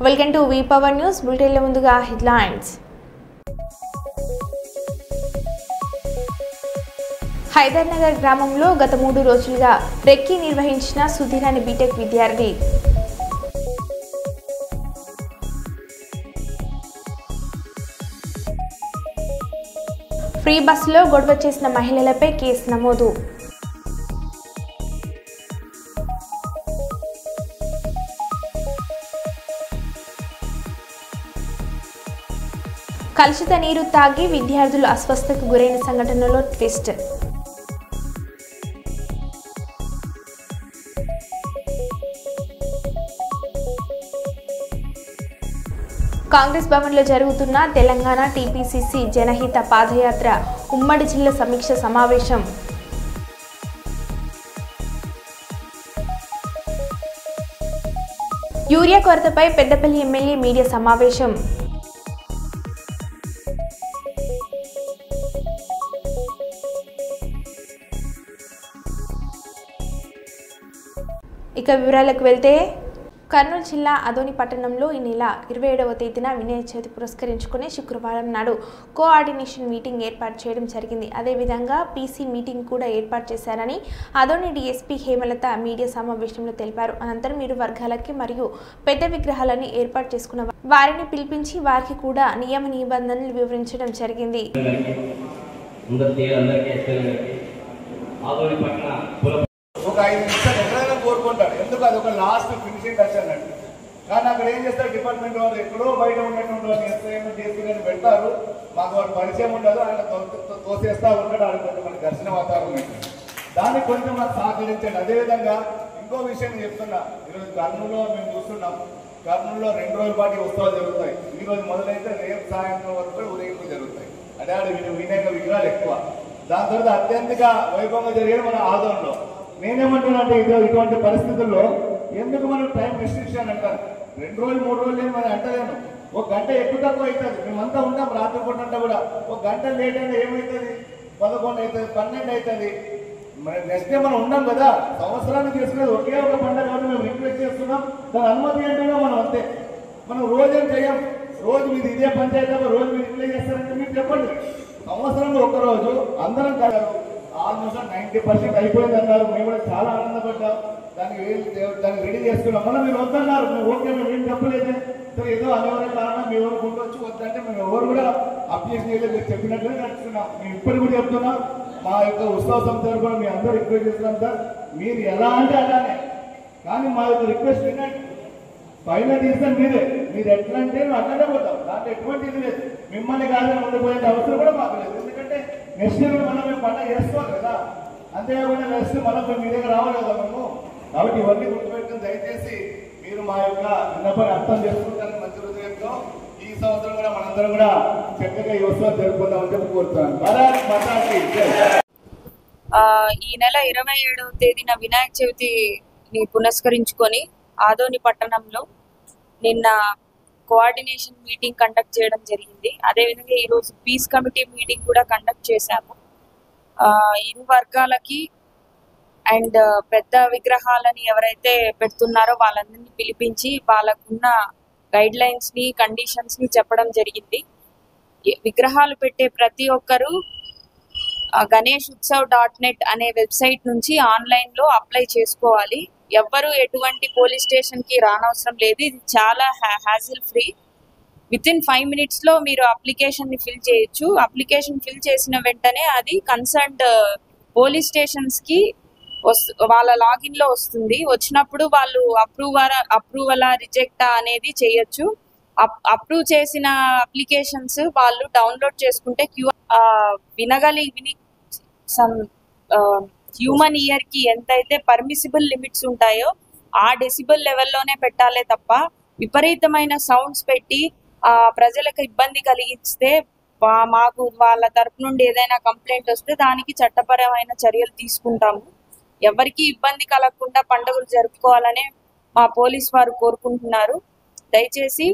Welcome to V power news bulletin లో ముందుగా headlines. Hydernagar గ్రామంలో గత 3 రోజులుగా రెక్కి నిర్వహించిన సుధీర్ అనే బీటెక్ విద్యార్థి. ఫ్రీ బస్సులో గొడవ చేసిన మహిళలపై కేసు నమోదు. కలుషిత నీరు తాగి విద్యార్థులు అస్వస్థతకు గురైన సంఘటనలో ట్విస్ట్. కాంగ్రెస్ భవన్లో జరుగుతున్న తెలంగాణ టీపీసీసీ జనహిత పాదయాత్ర ఉమ్మడి జిల్లా సమీక్ష సమావేశం. యూరియా కొరతపై పెద్దపల్లి ఎమ్మెల్యే మీడియా సమావేశం. ఇక వివరాలకు వెళ్తే, కర్నూలు జిల్లా ఆదోని పట్టణంలో ఈ నెల 27వ తేదీన వినాయక చవితి పురస్కరించుకుని శుక్రవారం నాడు కోఆర్డినేషన్ మీటింగ్ ఏర్పాటు చేయడం జరిగింది. అదేవిధంగా పీసీ మీటింగ్ కూడా ఏర్పాటు చేశారని ఆదోని డీఎస్పీ హేమలత మీడియా సమావేశంలో తెలిపారు. అనంతరం ఇరు వర్గాలకి మరియు పెద్ద విగ్రహాలను ఏర్పాటు చేసుకున్న వారిని పిలిపించి వారికి కూడా నియమ నిబంధనలు వివరించడం జరిగింది. ఒక 5 నిమిషాలు ఎక్కడైనా కోరుకుంటాడు, ఎందుకు అది ఒక లాస్ట్ ఫినిషింగ్ టచ్ అన్నట్టు. కానీ అక్కడ ఏం చేస్తారు, డిపార్ట్మెంట్ వాళ్ళు ఎక్కడో బయట ఉన్నటువంటి వాళ్ళు ఎస్ఐఎం చేసుకుని పెడతారు. మాకు వాడు పరిచయం ఉండదు, ఆయన తోసేస్తా ఉంటాడు. ఆడ కొంచెం మన ఘర్షణ వాతావరణం ఉంటుంది. దాన్ని కొంచెం మాకు సహకరించండి. అదేవిధంగా ఇంకో విషయం చెప్తున్నా, ఈరోజు కర్నూలులో మేము చూస్తున్నాం, కర్నూలులో 2 రోజుల పాటు ఉత్సవాలు జరుగుతాయి. ఈ రోజు మొదలైతే రేపు సాయంత్రం వరకు ఊరేగింపులు జరుగుతాయి. అంటే ఆడ వినాయక విగ్రహాలు ఎక్కువ. దాని తర్వాత అత్యంత వైభవంగా జరిగేది మన ఆదోన్లో. నేనేమంటున్నా అంటే ఇటువంటి పరిస్థితుల్లో ఎందుకు మనం టైం రిస్ట్రిక్షన్ అంటారు. 2 రోజులు 3 రోజులు ఏమి మనం అంటలేము. 1 గంట ఎక్కువ తక్కువ అవుతుంది. మేమంతా ఉంటాం రాత్రి పూట అంతా కూడా. 1 గంట లేట్ అయితే ఏమవుతుంది, 11 అవుతుంది, 12 అవుతుంది. నెక్స్ట్ డే మనం ఉన్నాం కదా, సంవత్సరానికి చేసుకునేది ఒకే ఒక పండుగ కాబట్టి మేము రిక్వెస్ట్ చేస్తున్నాం. దాని అనుమతి ఏంటో మనం అంతే. మనం రోజేం చేయం. రోజు మీది ఇదే పంచాయతీ, రోజు మీరు ఇట్లే చేస్తారంటే మీరు చెప్పండి. సంవత్సరంలో 1 రోజు అందరం కాదు, ఆల్మోస్ట్ 90% అయిపోయింది అన్నారు. మేము కూడా చాలా ఆనందపడ్డాం. దాన్ని రెడీ చేసుకున్నాం. మనం మీరు వద్దన్నారు, మేము ఓకే, మేము ఏం చెప్పలేదు. సరే ఏదో అనివార్య కారణం మీ ఎవరు ఉండొచ్చు, వద్దంటే మేము ఎవరు కూడా అప్లికేషన్ చేయలేదు. మీరు చెప్పినట్లే నడుస్తున్నాం. మేము ఇప్పటికి కూడా చెప్తున్నాం, మా యొక్క ఉత్సవ సంస్థ కూడా మీ అందరూ రిక్వెస్ట్ చేస్తున్నాం సార్, మీరు ఎలా అంటే అలానే. కానీ మా యొక్క రిక్వెస్ట్ వినండి. ఫైనల్ డిసిజన్ మీరే. మీరు ఎట్లా అంటే మేము అట్లనే పోతాం. దాంట్లో ఎటువంటి ఇది లేదు. మిమ్మల్ని కాదని ముందుకుపోయే అవసరం కూడా మాకు లేదు. ఎందుకంటే నెక్స్ట్ ఇయర్ మనం మేము పండుగ చేసుకోవాలి కదా. అంతేకాకుండా నెక్స్ట్ మనం మీ దగ్గర రావాలి కదా మేము. కాబట్టి ఇవన్నీ గుర్తుపెట్టుకుని దయచేసి మీరు మా యొక్క విన్నపాన్ని అర్థం చేసుకుంటారని మంచి హృదయంతో ఈ సంవత్సరం కూడా మనందరం కూడా చక్కగా ఈ ఉత్సవం జరుపుకుందామని చెప్పి కోరుతున్నాను. ఈ నెల 27వ తేదీన వినాయక చవితిని పురస్కరించుకొని ఆదోని పట్టణంలో నిన్న కోఆర్డినేషన్ మీటింగ్ కండక్ట్ చేయడం జరిగింది. అదేవిధంగా ఈరోజు పీస్ కమిటీ మీటింగ్ కూడా కండక్ట్ చేశాము. ఇరు వర్గాలకి అండ్ పెద్ద విగ్రహాలని ఎవరైతే పెడుతున్నారో వాళ్ళందరినీ పిలిపించి వాళ్ళకున్న గైడ్ లైన్స్ ని, కండిషన్స్ ని చెప్పడం జరిగింది. విగ్రహాలు పెట్టే ప్రతి ఒక్కరూ ganeshutsav.net అనే వెబ్సైట్ నుంచి ఆన్లైన్ లో అప్లై చేసుకోవాలి. ఎవ్వరు ఎటువంటి పోలీస్ స్టేషన్ కి రానవసరం లేదు. ఇది చాలా హ్యాజిల్ ఫ్రీ. వితిన్ 5 minutes లో మీరు అప్లికేషన్ ని ఫిల్ చేయొచ్చు. అప్లికేషన్ ఫిల్ చేసిన వెంటనే అది కన్సర్న్డ్ పోలీస్ స్టేషన్స్ కి వాళ్ళ లాగిన్ లో వస్తుంది. వచ్చినప్పుడు వాళ్ళు అప్రూవలా రిజెక్టా అనేది చేయొచ్చు. అప్రూవ్ చేసిన అప్లికేషన్స్ వాళ్ళు డౌన్లోడ్ చేసుకుంటే హ్యూమన్ ఇయర్ కి ఎంతైతే పర్మిసిబుల్ లిమిట్స్ ఉంటాయో ఆ డెసిబుల్ లెవెల్లోనే పెట్టాలే తప్ప విపరీతమైన సౌండ్స్ పెట్టి ప్రజలకు ఇబ్బంది కలిగిస్తే మాకు వాళ్ళ తరపు నుండి ఏదైనా కంప్లైంట్ వస్తే దానికి చట్టపరమైన చర్యలు తీసుకుంటాము. ఎవరికి ఇబ్బంది కలగకుండా పండుగలు జరుపుకోవాలనే మా పోలీస్ వారు కోరుకుంటున్నారు. దయచేసి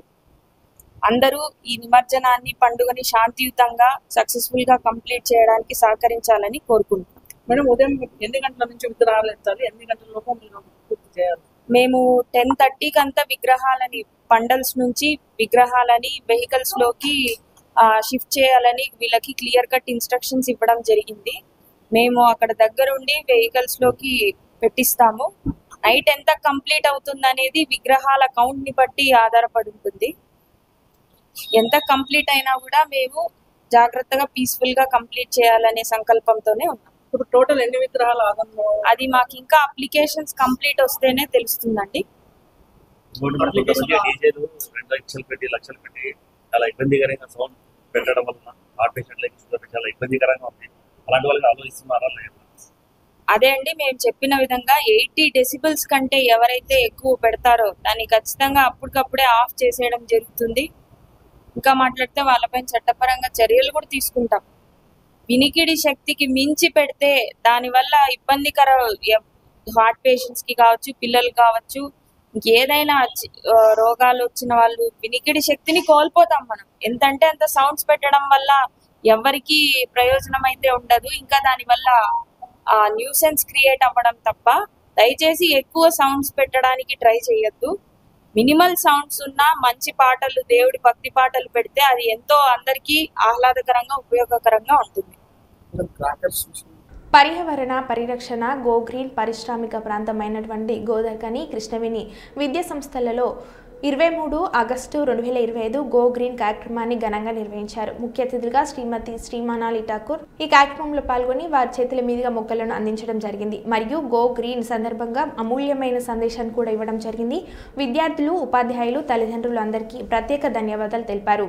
అందరూ ఈ నిమజ్జనాన్ని, పండుగని శాంతియుతంగా సక్సెస్ఫుల్ గా కంప్లీట్ చేయడానికి సహకరించాలని కోరుకుంటున్నాను. మేడం, ఉదయం ఎన్ని గంటల నుంచి విగ్రహాలు ఎత్తాలి, ఎన్ని గంటల లోపు మీరు పూర్తి చేయాలి? మేము 10:30కి అంతా విగ్రహాలని పండల్స్ నుంచి విగ్రహాలని వెహికల్స్లోకి షిఫ్ట్ చేయాలని వీళ్ళకి క్లియర్ కట్ ఇన్స్ట్రక్షన్స్ ఇవ్వడం జరిగింది. మేము అక్కడ దగ్గరుండి వెహికల్స్లోకి పెట్టిస్తాము. నైట్ ఎంత కంప్లీట్ అవుతుంది అనేది విగ్రహాల కౌంట్ని బట్టి ఆధారపడి ఉంటుంది. ఎంత కంప్లీట్ అయినా కూడా మేము జాగ్రత్తగా పీస్ఫుల్గా కంప్లీట్ చేయాలనే సంకల్పంతోనే ఉన్నాం. ఇప్పుడు టోటల్ ఎన్ని విగ్రహాలు ఆగంలో? అది మాకు ఇంకా అప్లికేషన్స్ కంప్లీట్ వస్తేనే తెలుస్తుందండి. లక్షలు పెట్టి చాలా ఇబ్బందికరంగా సౌండ్ పెట్టడం వలన హార్ట్ పేషెంట్లకి చాలా ఇబ్బందికరంగా ఉంది. అలాంటి వాళ్ళకి ఆలోచిస్తున్నారా? అదే అండి, మేము చెప్పిన విధంగా 80 డెసిబుల్స్ కంటే ఎవరైతే ఎక్కువ పెడతారో దాన్ని ఖచ్చితంగా అప్పటికప్పుడే ఆఫ్ చేసేయడం జరుగుతుంది. ఇంకా మాట్లాడితే వాళ్ళపైన చట్టపరంగా చర్యలు కూడా తీసుకుంటాం. వినికిడి శక్తికి మించి పెడితే దానివల్ల ఇబ్బందికర హార్ట్ పేషెంట్స్కి కావచ్చు, పిల్లలు కావచ్చు, ఇంకేదైనా రోగాలు వచ్చిన వాళ్ళు వినికిడి శక్తిని కోల్పోతాం మనం. ఎంతంటే అంత సౌండ్స్ పెట్టడం వల్ల ఎవరికి ప్రయోజనం అయితే ఉండదు. ఇంకా దానివల్ల న్యూసెన్స్ క్రియేట్ అవ్వడం తప్ప. దయచేసి ఎక్కువ సౌండ్స్ పెట్టడానికి ట్రై చేయొద్దు. మినిమల్ సౌండ్స్ ఉన్న మంచి పాటలు, దేవుడి భక్తి పాటలు పెడితే అది ఎంతో అందరికీ ఆహ్లాదకరంగా ఉపయోగకరంగా ఉంటుంది. పర్యావరణ పరిరక్షణ గో గ్రీన్ పారిశ్రామిక ప్రాంతమైనటువంటి గోదావరి కృష్ణవేణి విద్యా సంస్థలలో 23 ఆగస్టు 2025 గో గ్రీన్ కార్యక్రమాన్ని ఘనంగా నిర్వహించారు. ముఖ్య అతిథులుగా శ్రీమతి శ్రీమనాలి ఠాకూర్ ఈ కార్యక్రమంలో పాల్గొని వారి చేతుల మీదుగా మొక్కలను అందించడం జరిగింది. మరియు గో గ్రీన్ సందర్భంగా అమూల్యమైన సందేశాన్ని కూడా ఇవ్వడం జరిగింది. విద్యార్థులు, ఉపాధ్యాయులు, తల్లిదండ్రులు అందరికీ ప్రత్యేక ధన్యవాదాలు తెలిపారు.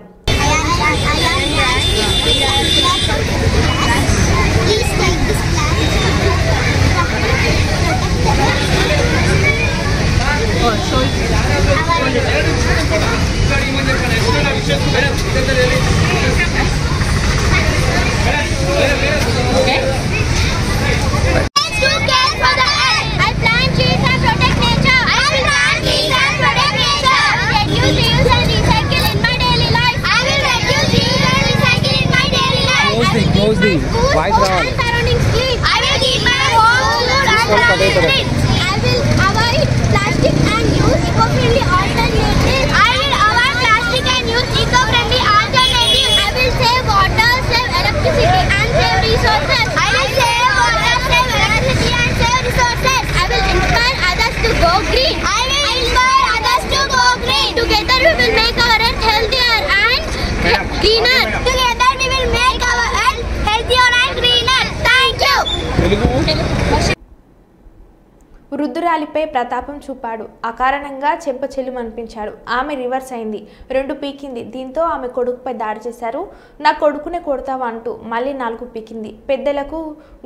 వృద్ధురాలిపై ప్రతాపం చూపాడు. అకారణంగా చెంప చెల్లుమనిపించాడు. ఆమె రివర్స్ అయింది, 2 పీకింది. దీంతో ఆమె కొడుకుపై దాడి చేశారు. నా కొడుకునే కొడతావా అంటూ మళ్ళీ 4 పీకింది. పెద్దలకు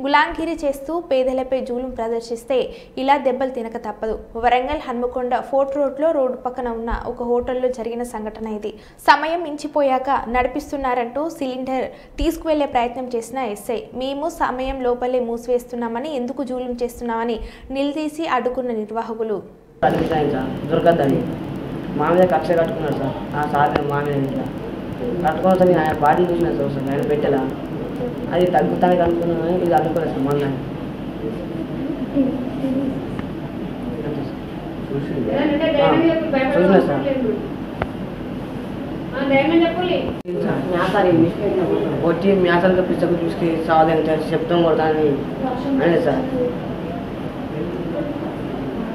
గులాంగిరి చేస్తూ పేదలపై జూలుం ప్రదర్శిస్తే ఇలా దెబ్బలు తినక తప్పదు. వరంగల్ హన్మకొండ ఫోర్ట్ రోడ్లో రోడ్డు పక్కన ఉన్న ఒక హోటల్లో జరిగిన సంఘటన ఇది. సమయం మించిపోయాక నడిపిస్తున్నారంటూ సిలిండర్ తీసుకువెళ్లే ప్రయత్నం చేసిన ఎస్ఐ, మేము సమయం లోపలే మూసివేస్తున్నామని, ఎందుకు జూలుం చేస్తున్నామని నిలదీసి అడ్డుకున్న నిర్వాహకులు. దొరకద్దని మా మీద కక్ష కట్టుకున్నారు సార్. ఆ సార్ మా మీద కట్టుకున్న సార్. నేను ఆయన బాడీ చూసిన సార్, ఆయన పెట్టేలా అది తగ్గుతానికి అనుకున్నాను. ఇది అనుకోలేదు సార్. మొన్న చూసిన సార్. వచ్చి మ్యాసాలుగా పిచ్చకు చూసి సాధన చెప్తాం కొడతానని అనేది సార్.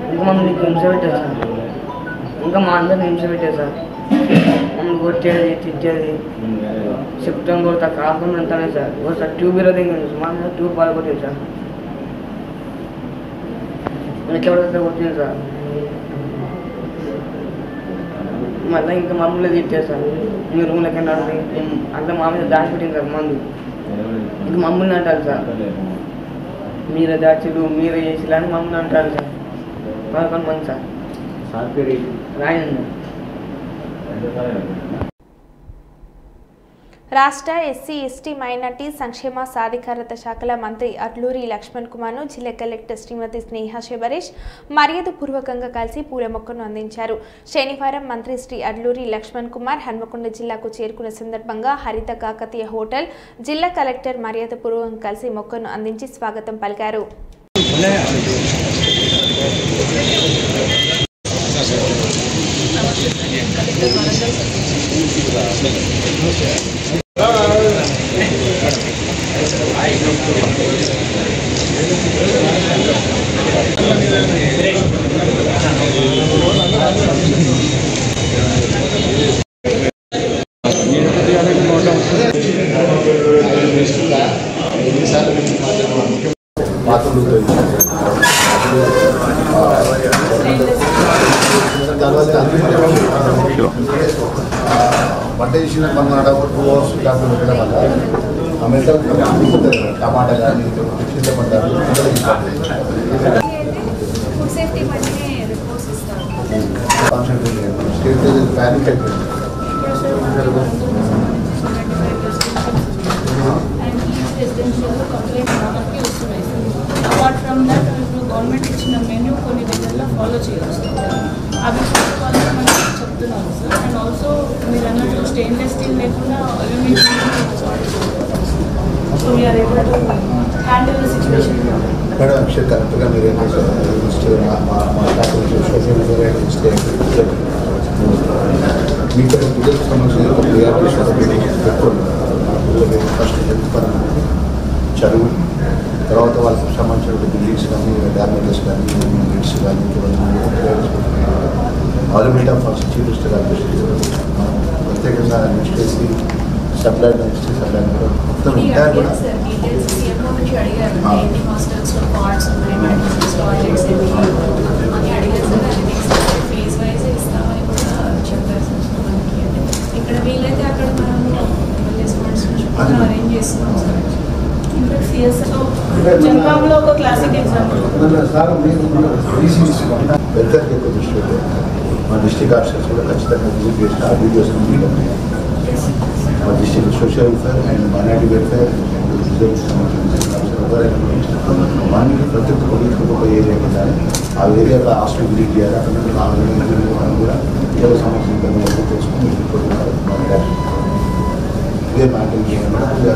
ఇంకా మమ్మల్ని హింస పెట్టారు సార్. ఇంకా మా అందరిని హింస పెట్టారు సార్. మమ్మల్ని కొట్టేది, తిట్టేది, చెప్తాం కొడతా కాకుండా అంటానే సార్. ఒకసారి ట్యూబ్ ఇరవై మా ట్యూబ్ బాగా కొట్టింది సార్. ఎట్లా పడితే కొట్టింది సార్. మళ్ళీ ఇంకా మమ్మల్ని తిట్టారు సార్. మీ రూమ్లో ఎక్కడ అంతా మా మీద దాచి పెట్టింది సార్ మందు. ఇంకా మమ్మల్ని అంటారు సార్, మీరే దాచులు, మీరే చేసి అని మమ్మల్ని అంటారు సార్. 11 మంది సార్. రాయండి. రాష్ట్ర ఎస్సీ ఎస్టీ మైనార్టీ సంక్షేమ సాధికారత శాఖల మంత్రి అడ్లూరి లక్ష్మణ్ కుమార్ను జిల్లా కలెక్టర్ శ్రీమతి స్నేహ శబరీష్ మర్యాదపూర్వకంగా కలిసి పూల మొక్కను అందించారు. శనివారం మంత్రి శ్రీ అడ్లూరి లక్ష్మణ్ కుమార్ హన్మకొండ జిల్లాకు చేరుకున్న సందర్భంగా హరిత కాకతీయ హోటల్ జిల్లా కలెక్టర్ మర్యాదపూర్వకంగా కలిసి మొక్కను అందించి స్వాగతం పలికారు. వంట చేసిన మన 2 అవర్స్ డాక్టర్ పెట్టడం వల్ల ఆ మెథడ్ టమాటా కానీ చింతపండు స్టేట్ ప్యానిక్ అయిపోయింది. అపార్ట్ ఫ్రమ్ దట్ గవర్నమెంట్ ఇచ్చిన మెన్యూ కొన్ని విధాల్లో ఫాలో చేయాల్సి అవి మనం చెప్తున్నాము సార్. అండ్ ఆల్సో మీరు అన్నట్టు స్టెయిన్లెస్ స్టీల్ లేకుండా aluminium so we are able to handle the situation. Madam Akshar కరెక్ట్గా మీరు మీకు పిల్లలకు సంబంధించిన ఫస్ట్ హెల్త్ పరంగా చదువు, తర్వాత వాళ్ళకి సంబంధించిన బిల్డింగ్స్ కానీ డ్యామేజెస్ కానీ బిల్స్ కానీ ఆల్రెడీ ఫస్ట్ చీఫ్ మినిస్టర్ గారు ప్రత్యేకంగా నెక్స్ట్ వేసి సప్లై నెక్స్ట్ సప్లై కూడా మొత్తం ఉంటాయి కూడా ఇక్కడ వీలైతే అక్కడ మనం అరేంజ్ చేస్తున్నాం సార్. ఇంకా సిఎస్లో జనగాంలో ఒక క్లాసిక్ ఎగ్జాంపుల్ వెల్ఫేర్కి ఎక్కువ దృష్టి పెట్టారు. మా డిస్ట్రిక్ట్ ఆఫీసర్స్ కూడా ఖచ్చితంగా విజిట్ చేసిన ఆ వీడియోస్ మా district social welfare and minority welfare morning ప్రతి ఒక్క పోలీసులకు ఒక ఏరియా కింద ఆ ఏరియాలో హాస్టల్ విజిట్ చేయాలి. అక్కడ మనం కూడా పిల్లల సమస్యలు తెలుసుకుని ఇదే మ్యాటర్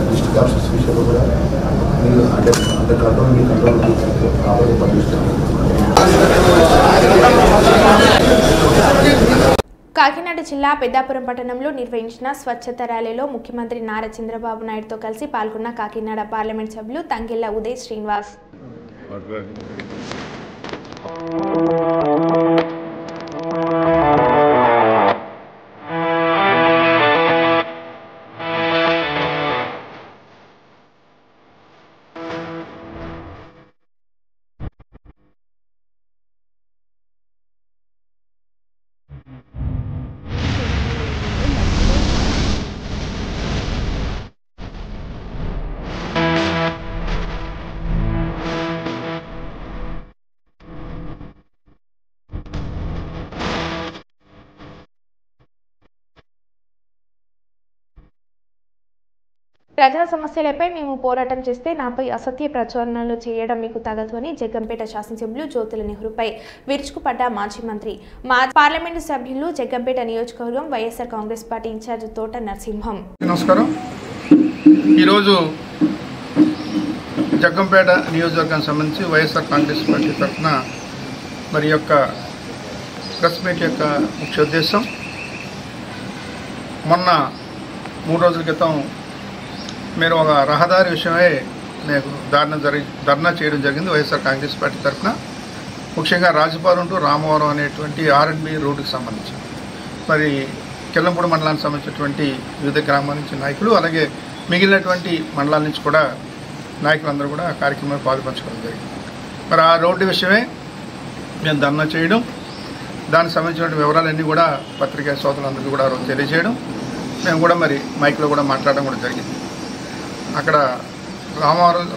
డిస్ట్రిక్ట్ ఆఫీసర్స్ విషయంలో కూడా మీరు అంటే కంట్రోల్ మీ కంట్రోల్ కాబట్టి పనిచేస్తాను. కాకినాడ జిల్లా పెద్దాపురం పట్టణంలో నిర్వహించిన స్వచ్ఛత ర్యాలీలో ముఖ్యమంత్రి నారా చంద్రబాబు నాయుడుతో కలిసి పాల్గొన్న కాకినాడ పార్లమెంట్ సభ్యులు తంగెళ్ల ఉదయ్ శ్రీనివాస్. ప్రజా సమస్యలపై మేము పోరాటం చేస్తే నాపై అసత్య ప్రచారణలు చేయడం మీకు తగదు అని జగ్గంపేట శాసనసభ్యులు జ్యోతుల నెహ్రూపై విరుచుకుపడ్డ మాజీ మంత్రి పార్లమెంటు సభ్యులు జగ్గంపేట నియోజకవర్గం వైఎస్ఆర్ కాంగ్రెస్ పార్టీ ఇన్ఛార్జ్ తోట నరసింహం. నమస్కారం. ఈరోజు జగ్గంపేట నియోజకవర్గానికి సంబంధించి వైఎస్ఆర్ కాంగ్రెస్ పార్టీ తరఫున మరి యొక్క ప్రెస్ మీట్ యొక్క ముఖ్య ఉద్దేశం మొన్న 3 రోజుల క్రితం మీరు ఒక రహదారి విషయమై నేను ధర్నా చేయడం జరిగింది వైఎస్ఆర్ కాంగ్రెస్ పార్టీ తరఫున. ముఖ్యంగా రాజపాలెం టు రామవరం అనేటువంటి R&B రోడ్డుకి సంబంధించి మరి కిల్లంపూడి మండలానికి సంబంధించినటువంటి వివిధ గ్రామాల నుంచి నాయకులు అలాగే మిగిలినటువంటి మండలాల నుంచి కూడా నాయకులందరూ కూడా ఆ కార్యక్రమంలో పాల్పంచుకోవడం జరిగింది. మరి ఆ రోడ్డు విషయమే మేము ధర్నా చేయడం, దానికి సంబంధించిన వివరాలన్నీ కూడా పత్రికా సోదరులందరికీ కూడా తెలియజేయడం, మేము కూడా మరి మైక్లో కూడా మాట్లాడడం కూడా జరిగింది. అక్కడ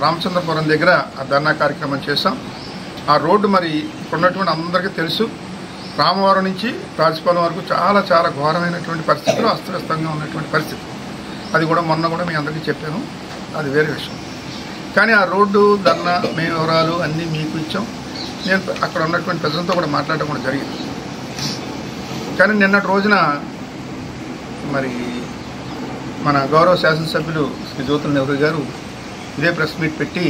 రామచంద్రపురం దగ్గర ఆ ధర్నా కార్యక్రమం చేసాం. ఆ రోడ్డు మరి ఉన్నటువంటి అందరికీ తెలుసు, రామవరం నుంచి రాజపాలెం వరకు చాలా చాలా ఘోరమైనటువంటి పరిస్థితులు, అస్తవ్యస్తంగా ఉన్నటువంటి పరిస్థితి. అది కూడా మొన్న కూడా మీ అందరికీ చెప్పాను, అది వేరే విషయం. కానీ ఆ రోడ్డు ధర్నా మేము వివరాలు అన్నీ మీకు ఇచ్చాం. నేను అక్కడ ఉన్నటువంటి ప్రజలతో కూడా మాట్లాడడం కూడా జరిగింది. కానీ నిన్నటి రోజున మరి మన గౌరవ శాసనసభ్యులు శ్రీ జ్యోతుల నెహ్రూ గారు ఇదే ప్రెస్ మీట్ పెట్టి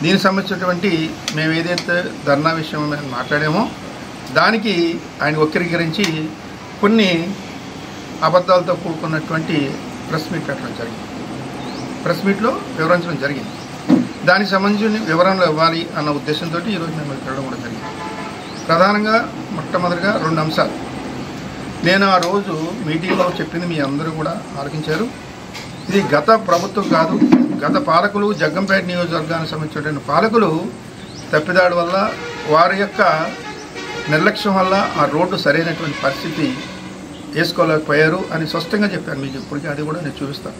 దీనికి సంబంధించినటువంటి మేము ఏదైతే ధర్నా విషయం మాట్లాడామో దానికి ఆయన వక్రీకరించి కొన్ని అబద్ధాలతో కూడుకున్నటువంటి ప్రెస్ మీట్ పెట్టడం జరిగింది. ప్రెస్ మీట్లో వివరించడం జరిగింది. దానికి సంబంధించిన వివరణలు ఇవ్వాలి అన్న ఉద్దేశంతో ఈరోజు మేము వెళ్ళడం కూడా జరిగింది. ప్రధానంగా మొట్టమొదటిగా 2 అంశాలు. నేను ఆ రోజు మీటింగ్లో చెప్పింది మీ అందరూ కూడా ఆలకించారు. ఇది గత ప్రభుత్వం కాదు, గత పాలకులు, జగ్గంపేట నియోజకవర్గానికి సంబంధించినటువంటి పాలకులు తప్పిదాడు వల్ల, వారి యొక్క నిర్లక్ష్యం వల్ల ఆ రోడ్డు సరైనటువంటి పరిస్థితి వేసుకోలేకపోయారు అని స్పష్టంగా చెప్పాను మీకు. ఇప్పటికీ అది కూడా నేను చూపిస్తాను.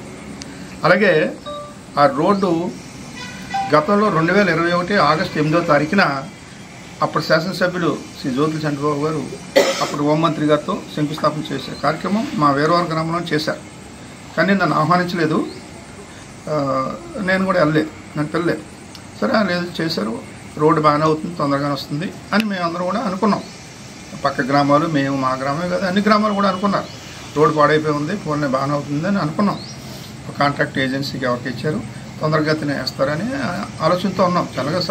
అలాగే ఆ రోడ్డు గతంలో 2021 ఆగస్టు 8వ తారీఖున అప్పుడు శాసనసభ్యులు శ్రీ జ్యోతుల చంద్రబాబు గారు అప్పుడు హోంమంత్రి గారితో శంకుస్థాపన చేసే కార్యక్రమం మా వీరవరం గ్రామంలో చేశారు. కానీ నన్ను ఆహ్వానించలేదు, నేను కూడా వెళ్ళలేదు, నన్ను పిల్లలేదు. సరే లేదు చేశారు, రోడ్డు బాగానే అవుతుంది, తొందరగానే వస్తుంది అని మేము అందరం కూడా అనుకున్నాం. పక్క గ్రామాలు, మేము మా గ్రామమే కదా, అన్ని గ్రామాలు కూడా అనుకున్నారు రోడ్డు పాడైపోయి ఉంది, ఫోన్ బాగానే అవుతుంది అని అనుకున్నాం. కాంట్రాక్ట్ ఏజెన్సీకి ఎవరికి ఇచ్చారు, తొందరగతినే వేస్తారని ఆలోచనతో ఉన్నాం. చల్లగా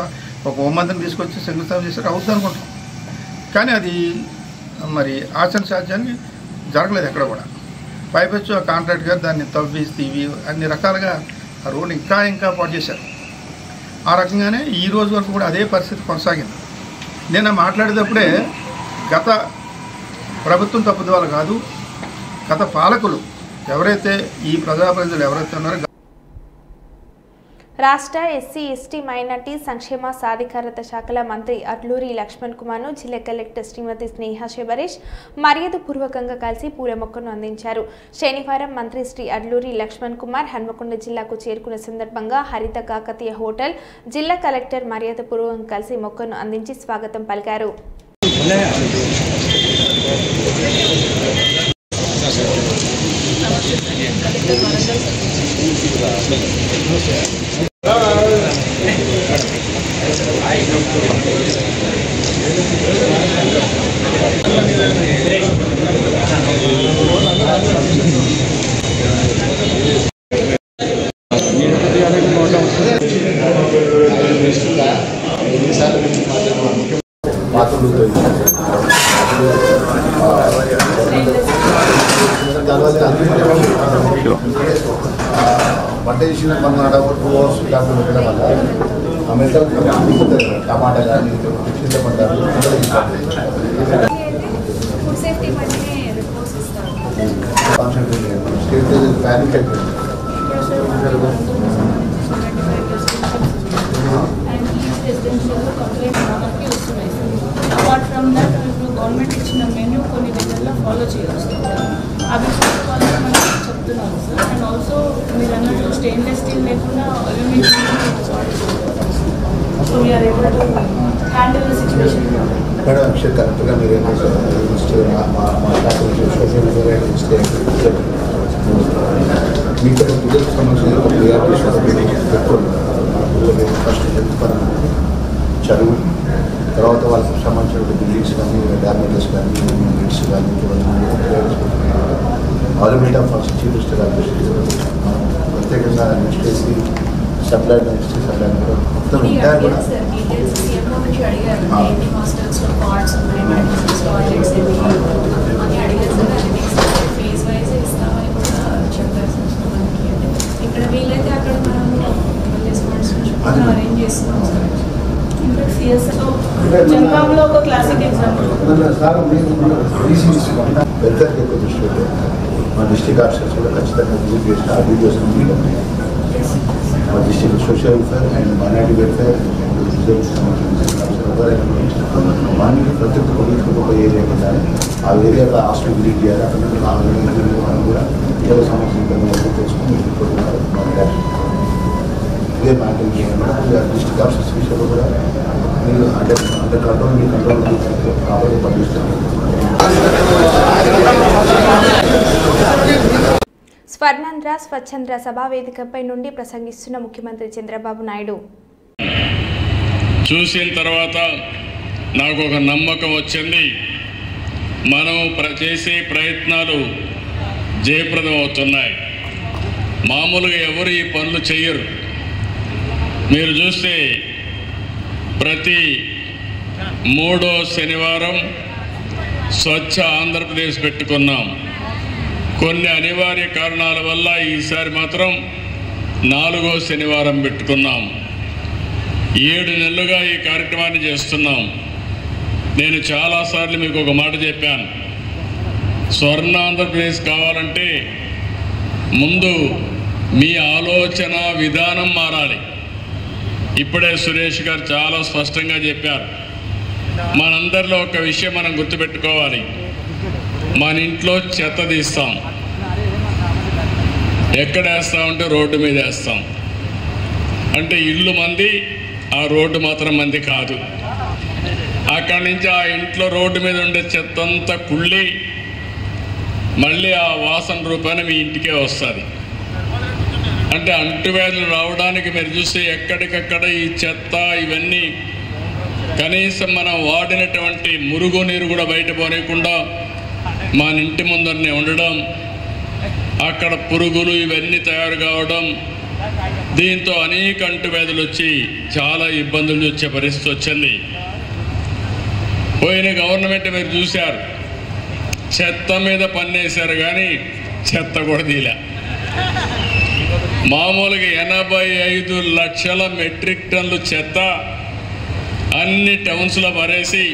ఒక హోంమంత్రిని తీసుకొచ్చి శంకుస్థాపన చేశారు, అవుతుంది అనుకుంటాం. కానీ అది మరి ఆచరణ సాధ్యానికి జరగలేదు ఎక్కడ కూడా. పైపచ్చు ఆ కాంట్రాక్ట్ గారు దాన్ని తవ్విస్తే ఇవి అన్ని రకాలుగా ఆ రోడ్డు ఇంకా పాటు చేశారు. ఆ రకంగానే ఈ రోజు వరకు కూడా అదే పరిస్థితి కొనసాగింది. నేను మాట్లాడేటప్పుడే గత ప్రభుత్వం తప్పుదోవ కాదు, గత పాలకులు ఎవరైతే ఈ ప్రజాప్రతినిధులు ఎవరైతే ఉన్నారో రాష్ట్ర ఎస్సీ ఎస్టీ మైనార్టీ సంక్షేమ సాధికారత శాఖల మంత్రి అడ్లూరి లక్ష్మణ్ కుమార్ను జిల్లా కలెక్టర్ శ్రీమతి స్నేహ శబరీష్ మర్యాదపూర్వకంగా కలిసి పూల మొక్కను అందించారు. శనివారం మంత్రి శ్రీ అడ్లూరి లక్ష్మణ్ కుమార్ హన్మకొండ జిల్లాకు చేరుకున్న సందర్భంగా హరిత కాకతీయ హోటల్ జిల్లా కలెక్టర్ మర్యాదపూర్వకంగా కలిసి మొక్కను అందించి స్వాగతం పలికారు. వంట చేసిన మనం 2 అవర్స్ దాంట్లో పెట్టడం వల్ల ఆ మెథడ్ టమాటా కానీ చింతపండు ప్యానిక్ అయిపోయింది. అపార్ట్ ఫ్రమ్ దట్ ఇప్పుడు గవర్నమెంట్ ఇచ్చిన మెన్యూ కొన్ని దగ్గరలో ఫాలో చేయాల్సి అవి చూసుకోవాలని మనం చెప్తున్నాము సార్. అండ్ ఆల్సో మీరు అన్నట్టు స్టెయిన్లెస్ స్టీల్ లేకుండా aluminium so we are able to handle the situation. Madam Akshar కరెక్ట్గా మీరు మీకు పిల్లలకు సంబంధించిన ఫస్ట్ హెల్త్ పరంగా చదువు, తర్వాత వాళ్ళకి సంబంధించిన బిల్డింగ్స్ కానీ డ్యామేజెస్ కానీ బిల్డింగ్స్ కానీ ఆల్రెడీ ఫస్ట్ చీఫ్ మినిస్టర్ గారు ప్రత్యేకంగా నెక్స్ట్ వేసి సప్లై మొత్తం ఉంటాయి కూడా ఇక్కడ వీలైతే అక్కడ మనం అరేంజ్ చేస్తున్నాం సార్. ఇంకా సిఎస్లో జంగాంలో ఒక క్లాసిక్ ఎగ్జాంపుల్ వెల్ఫేర్కి ఎక్కువ దృష్టి పెట్టి మా డిస్ట్రిక్ట్ ఆఫీసర్స్ కూడా ఖచ్చితంగా విజిట్ చేసిన ఆ వీడియోస్ మా district social welfare and minority welfare morning ప్రతి ఒక్క పొలిటికల్ ఒక ఏరియా కదా ఆ ఏరియాలో హాస్టల్ విజిట్ చేయాలి. అక్కడ కూడా ఏదో సమస్య తెలుసుకుని ఇదే మ్యాటర్ డిస్ట్రిక్ట్ ఆఫీసర్స్ విషయంలో కూడా మీరు అండర్ కంట్రోల్ మీ కంట్రోల్ కాబట్టి పనిస్తారు. స్వర్ణాంధ్ర స్వచ్ఛంద్ర సభా వేదికపై నుండి ప్రసంగిస్తున్న ముఖ్యమంత్రి చంద్రబాబు నాయుడు చూసిన తర్వాత నాకు ఒక నమ్మకం వచ్చింది. మనం చేసే ప్రయత్నాలు జయప్రదం అవుతున్నాయి. మామూలుగా ఎవరు ఈ పనులు చేయరు. మీరు చూస్తే ప్రతి 3వ శనివారం స్వచ్ఛ ఆంధ్రప్రదేశ్ పెట్టుకున్నాం. కొన్ని అనివార్య కారణాల వల్ల ఈసారి మాత్రం 4వ శనివారం పెట్టుకున్నాం. 7 నెలలుగా ఈ కార్యక్రమాన్ని చేస్తున్నాం. నేను చాలాసార్లు మీకు ఒక మాట చెప్పాను, స్వర్ణ ఆంధ్రప్రదేశ్ కావాలంటే ముందు మీ ఆలోచన విధానం మారాలి. ఇప్పుడే సురేష్ గారు చాలా స్పష్టంగా చెప్పారు. మనందరిలో ఒక విషయం మనం గుర్తుపెట్టుకోవాలి, మన ఇంట్లో చెత్త తీస్తాం, ఎక్కడ వేస్తామంటే రోడ్డు మీద వేస్తాం. అంటే ఇల్లు మంది, ఆ రోడ్డు మాత్రం మంది కాదు. అక్కడి నుంచి ఆ ఇంట్లో రోడ్డు మీద ఉండే చెత్త అంతా కుళ్ళి మళ్ళీ ఆ వాసన రూపాన మీ ఇంటికే వస్తుంది. అంటే అంటువ్యాధులు రావడానికి మీరు చూస్తే ఎక్కడికక్కడ ఈ చెత్త ఇవన్నీ కనీసం మనం వాడినటువంటి మురుగునీరు కూడా బయట పోనీయకుండా మన ఇంటి ముందరనే ఉండడం, అక్కడ పురుగులు ఇవన్నీ తయారు కావడం, దీంతో అనేక అంటువ్యాధులు వచ్చి చాలా ఇబ్బందులు వచ్చే పరిస్థితి వచ్చింది. పోయిన గవర్నమెంట్ మీరు చూశారు, చెత్త మీద పన్నేశారు కానీ చెత్త కూడా తీలే. మామూలుగా 85 లక్షల మెట్రిక్ టన్నులు చెత్త అన్ని టౌన్స్లో పరేసి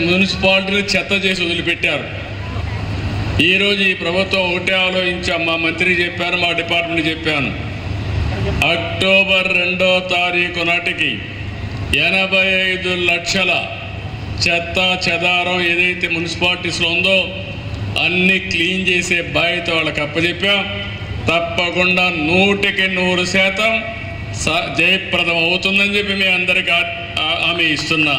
మున్సిపాలిటీలు చెత్త చేసి వదిలిపెట్టారు. ఈరోజు ఈ ప్రభుత్వం ఒకటే ఆలోచించాం, మా మంత్రి చెప్పాను, మా డిపార్ట్మెంట్ చెప్పాను, అక్టోబర్ 2వ తారీఖు నాటికి 85 లక్షల చెత్త చెదారం ఏదైతే మున్సిపాలిటీస్లో ఉందో అన్ని క్లీన్ చేసే బాధ్యత వాళ్ళకి అప్పచెప్పాం. తప్పకుండా 100% జయప్రదం అవుతుందని చెప్పి మీ అందరికీ హామీ ఇస్తున్నా.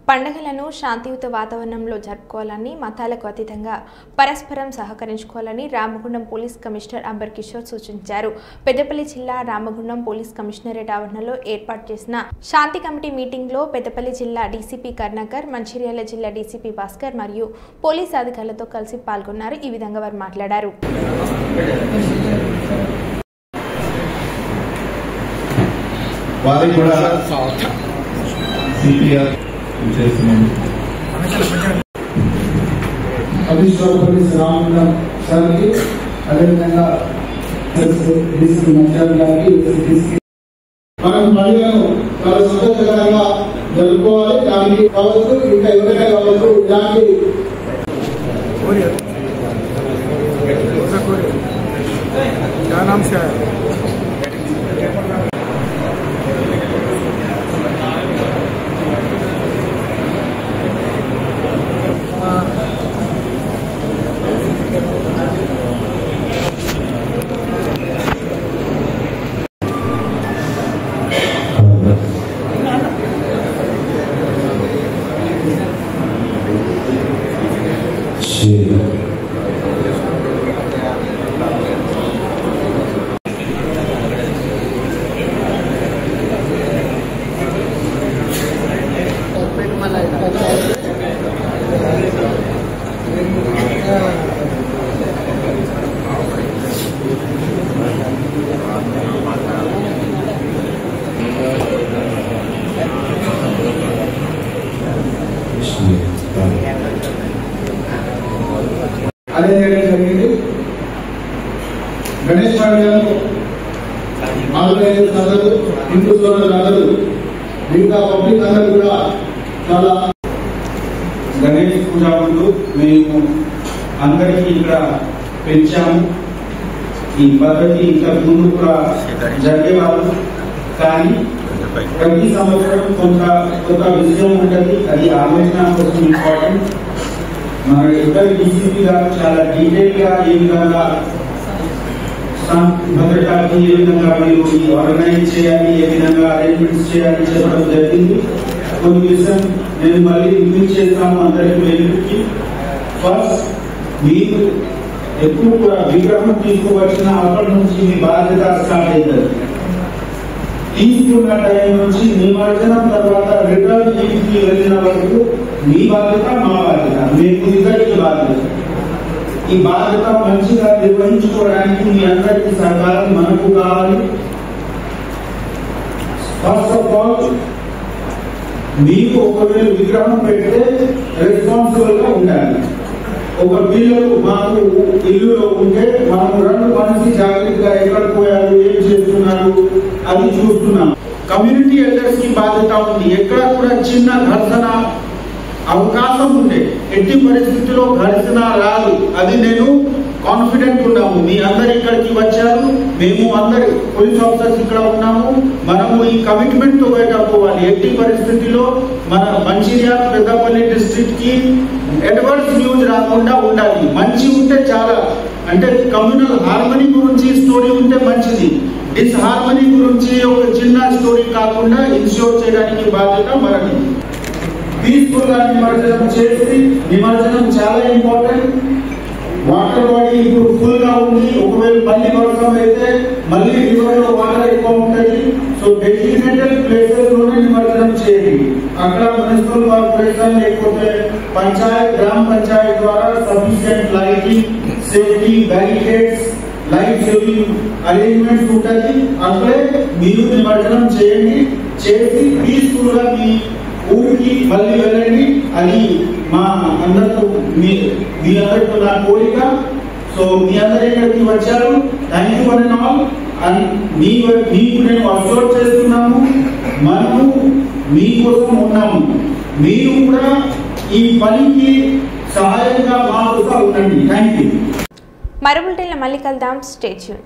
పండుగలను శాంతియుత వాతావరణంలో జరుపుకోవాలని, మతాలకు అతీతంగా పరస్పరం సహకరించుకోవాలని రామగుండం పోలీస్ కమిషనర్ అంబర్ కిషోర్ సూచించారు. పెద్దపల్లి జిల్లా రామగుండం పోలీస్ కమిషనరేట్ ఆవరణలో ఏర్పాటు చేసిన శాంతి కమిటీ మీటింగ్లో పెద్దపల్లి జిల్లా డీసీపీ కర్ణాకర్, మంచిర్యాల జిల్లా డీసీపీ భాస్కర్ మరియు పోలీస్ అధికారులతో కలిసి పాల్గొన్నారు. ఈ విధంగా వారు మాట్లాడారు. పోలీస్ రామగుండం సార్కి, అదేవిధంగా మనం పండుగను చాలా సంతోషకరంగా జరుపుకోవాలి. దానికి కావచ్చు, ఇంకా ఎవరైనా కావచ్చు, ఇలాంటి అదే జరిగింది. గణేష్ పండుగను ఆంధ్రప్రదేశ్ అందరూ, హిందూ సోదరులు అందరూ, మిగతా పబ్లిక్ అందరూ కూడా చాలా గణేష్ పూజ ముందు మేము అందరికీ ఇక్కడ పెంచాము. ఈ పద్ధతి ఇంతకు ముందు కూడా జరిగేవారు, కానీ ప్రతి సంవత్సరం కొంత విషయం ఉంటుంది. అది ఆలోచన కోసం ఇంపార్టెంట్. మన ఇద్దరు డీసీపీ గారు చాలా డీటెయిల్ గా ఏ విధంగా భద్రతకి ఏ విధంగా మీరు ఆర్గనైజ్ చేయాలి, ఏ విధంగా అరేంజ్మెంట్స్ చేయాలి చెప్పడం జరిగింది. కొన్ని విషయం నేను మళ్ళీ రిపీట్ చేస్తాను అందరికీ వెలుగుకి. ఫస్ట్, మీరు ఎప్పుడు కూడా విగ్రహం తీసుకోవచ్చిన అప్పటి నుంచి మీ బాధ్యత స్టార్ట్ అవుతుంది. తీసుకున్న టైం నుంచి నిమజ్జనం తర్వాత రిటర్న్ ఇంటికి వెళ్ళిన వరకు మీ బాధ్యత, మా బాధ్యత, మీకు ఇద్దరికి బాధ్యత. ఈ బాధ్యత మంచిగా నిర్వహించుకోవడానికి మీ అందరికీ సహకారం మనకు కావాలి. ఫస్ట్ ఆఫ్ ఆల్ మీరు ఒకవేళ విగ్రహం పెడితే రెస్పాన్సిబుల్ గా ఉండాలి. ఒక పిల్లలు మాకు ఇల్లులో ఉంటే మనం 2 మనిషి జాగ్రత్తగా ఎక్కడ పోయారు, ఏం చేస్తున్నారు అది చూస్తున్నాం. కమ్యూనిటీ ఎల్డర్స్ కి బాధ్యత ఉంది. ఎక్కడ కూడా చిన్న ఘర్షణ అవకాశం ఉండే, ఎట్టి పరిస్థితుల్లో ఘర్షణ రాదు. అది నేను కాన్ఫిడెంట్ ఉన్నాము. మీ అందరు ఇక్కడికి వచ్చారు, మేము అందరు పోలీస్ ఆఫీసర్స్ ఇక్కడ ఉన్నాము. మనము ఈ కమిట్మెంట్ తో పోవాలి. ఎట్టి పరిస్థితిలో మన మంచిర్యాల పెద్దపల్లి డిస్ట్రిక్ట్ కి అడ్వర్స్ న్యూస్ రాకుండా ఉండాలి. మంచి ఉంటే చాలా, అంటే కమ్యూనల్ హార్మనీ గురించి స్టోరీ ఉంటే మంచిది. డిస్హార్మనీ గురించి ఒక చిన్న స్టోరీ కాకుండా ఇన్ష్యూర్ చేయడానికి బాధ్యత మనది. పీస్ఫుల్ గా నిమజ్జనం చేసి, నిమజ్జనం చాలా ఇంపార్టెంట్. వాటర్ బాడీ ఇప్పుడు ఫుల్ గా ఉంది. ఒకవేళ మళ్ళీ వర్షం అయితే మళ్ళీ రివర్ లో వాటర్ ఎక్కువ ఉంటుంది. సో డెసిగ్నేటెడ్ ప్లేసెస్ లోనే నిమజ్జనం చేయండి. అక్కడ మున్సిపల్ కార్పొరేషన్ లేకపోతే పంచాయత్, గ్రామ పంచాయత్ ద్వారా sufficient lighting, safety barricades, life saving arrangements ఉంటుంది. అక్కడే మీరు నిమజ్జనం చేయండి. చేసి పీస్ఫుల్ గా మీ ఊరికి మళ్ళీ వెళ్ళండి. అది మా అందరితో మీ అందరితో నా కోరిక. సో మీ అందరు ఇక్కడికి వచ్చారు. Thank you for all. And మీకు నేను అబ్జర్వ్ చేస్తున్నాము, మనము మీకోసం ఉన్నాము. మీరు కూడా ఈ పనికి సహాయంగా మా కోసం ఉండండి. Thank you. మరో బులెటిన్లో మళ్ళీ కలుద్దాం. Stay tune.